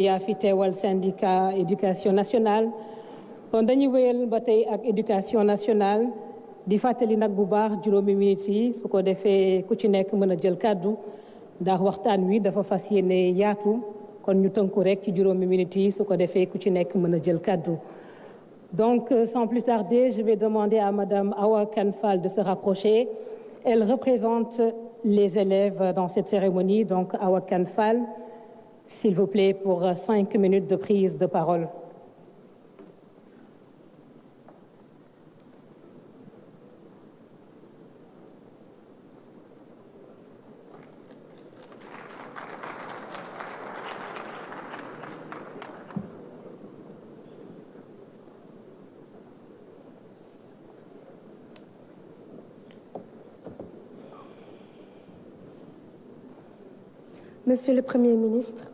yaa fi teewal syndicat éducation nationale kon dañuy wéyal ba tey ak éducation nationale di fàttali nag bu baax juróomi minutes yi su ko defee ku ci nekk mën a jël kàddu ndax waxtaan wi dafa fas yéene yaatu kon ñu tënku rek ci juróomi minutes yi su ko defee ku ci nekk mën a jël kàddu. Donc sans plus tarder, je vais demander à Madame Awa Kane Fall de se rapprocher. Elle représente les élèves dans cette cérémonie. Donc Awa Kane Fall, s'il vous plaît, pour 5 minutes de prise de parole. Monsieur le Premier ministre,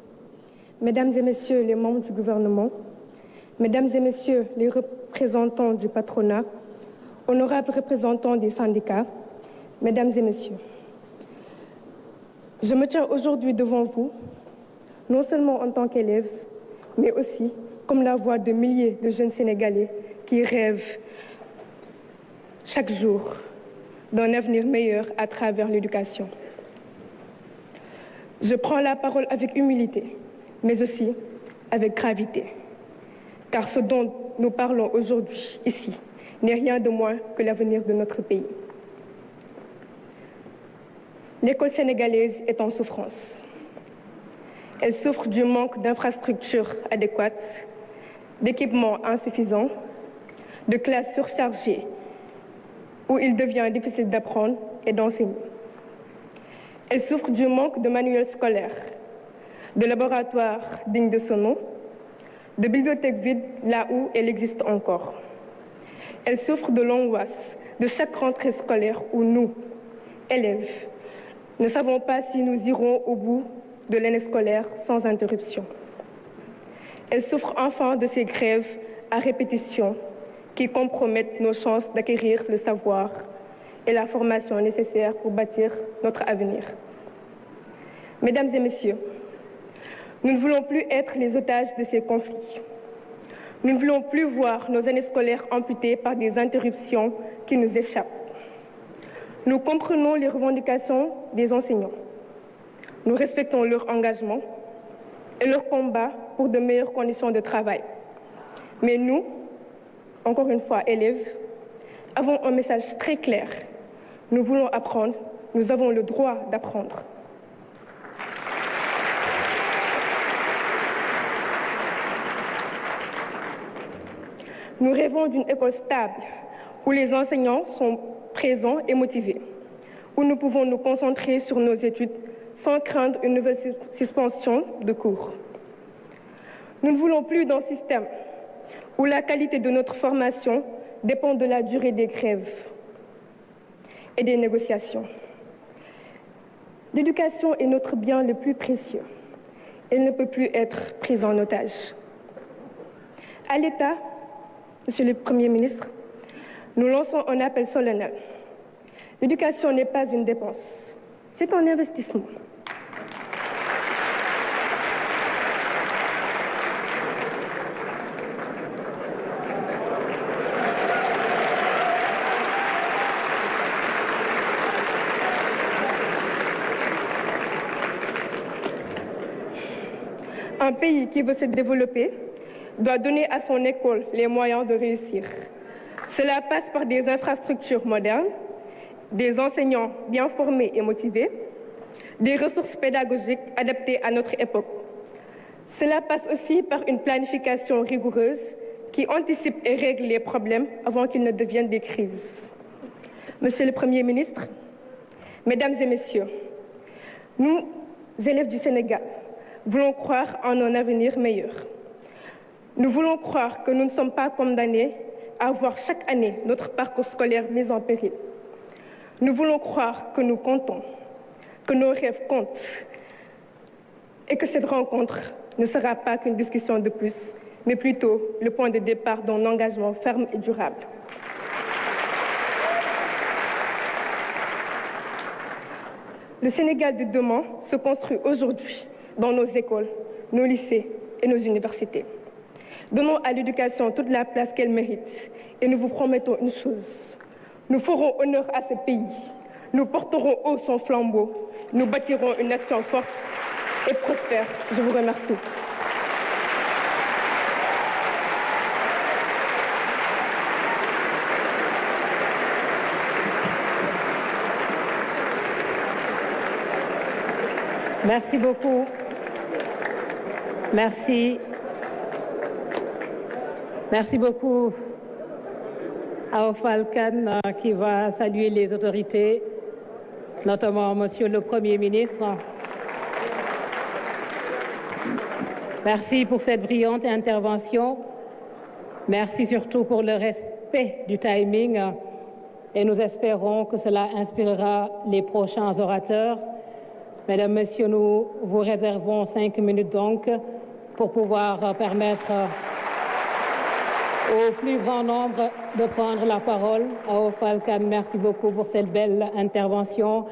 Mesdames et Messieurs les membres du gouvernement, Mesdames et Messieurs les représentants du patronat, honorables représentants des syndicats, Mesdames et Messieurs, je me tiens aujourd'hui devant vous, non seulement en tant qu'élève, mais aussi comme la voix de milliers de jeunes Sénégalais qui rêvent chaque jour d'un avenir meilleur à travers l'éducation. Je prends la parole avec humilité, mais aussi avec gravité, car ce dont nous parlons aujourd'hui ici n'est rien de moins que l'avenir de notre pays. L'école sénégalaise est en souffrance. Elle souffre du manque d'infrastructures adéquates, d'équipements insuffisants, de classes surchargées, où il devient difficile d'apprendre et d'enseigner. Elle souffre du manque de manuels scolaires, de laboratoires dignes de ce nom, de bibliothèques vides là où elle existe encore. Elle souffre de l'angoisse de chaque rentrée scolaire où nous, élèves, ne savons pas si nous irons au bout de l'année scolaire sans interruption. Elle souffre enfin de ces grèves à répétition qui compromettent nos chances d'acquérir le savoir et la formation nécessaire pour bâtir notre avenir. Mesdames et Messieurs, nous ne voulons plus être les otages de ces conflits. Nous ne voulons plus voir nos années scolaires amputées par des interruptions qui nous échappent. Nous comprenons les revendications des enseignants. Nous respectons leur engagement et leur combat pour de meilleures conditions de travail. Mais nous, encore une fois élèves, avons un message très clair. Nous voulons apprendre, nous avons le droit d'apprendre. Nous rêvons d'une école stable, où les enseignants sont présents et motivés, où nous pouvons nous concentrer sur nos études sans craindre une nouvelle suspension de cours. Nous ne voulons plus d'un système où la qualité de notre formation dépend de la durée des grèves et des négociations. L'éducation est notre bien le plus précieux. Elle ne peut plus être prise en otage. À l'État, Monsieur le Premier ministre, nous lançons un appel solennel. L'éducation n'est pas une dépense, c'est un investissement. Un pays qui veut se développer doit donner à son école les moyens de réussir. Cela passe par des infrastructures modernes, des enseignants bien formés et motivés, des ressources pédagogiques adaptées à notre époque. Cela passe aussi par une planification rigoureuse qui anticipe et règle les problèmes avant qu'ils ne deviennent des crises. Monsieur le Premier ministre, Mesdames et Messieurs, nous, élèves du Sénégal, voulons croire en un avenir meilleur. Nous voulons croire que nous ne sommes pas condamnés à voir chaque année notre parcours scolaire mis en péril. Nous voulons croire que nous comptons, que nos rêves comptent et que cette rencontre ne sera pas qu'une discussion de plus, mais plutôt le point de départ d'un engagement ferme et durable. Le Sénégal de demain se construit aujourd'hui dans nos écoles, nos lycées, et nos universités. Donnons à l'éducation toute la place qu'elle mérite et nous vous promettons une chose. Nous ferons honneur à ce pays, nous porterons haut son flambeau, nous bâtirons une nation forte et prospère. Je vous remercie. Merci beaucoup. Merci. Merci beaucoup à Ofal Kane qui va saluer les autorités, notamment Monsieur le Premier ministre. Merci pour cette brillante intervention. Merci surtout pour le respect du timing et nous espérons que cela inspirera les prochains orateurs. Mesdames, Messieurs, nous vous réservons 5 minutes donc pour pouvoir permettre au plus grand nombre de prendre la parole. À Ofal Kane, merci beaucoup pour cette belle intervention.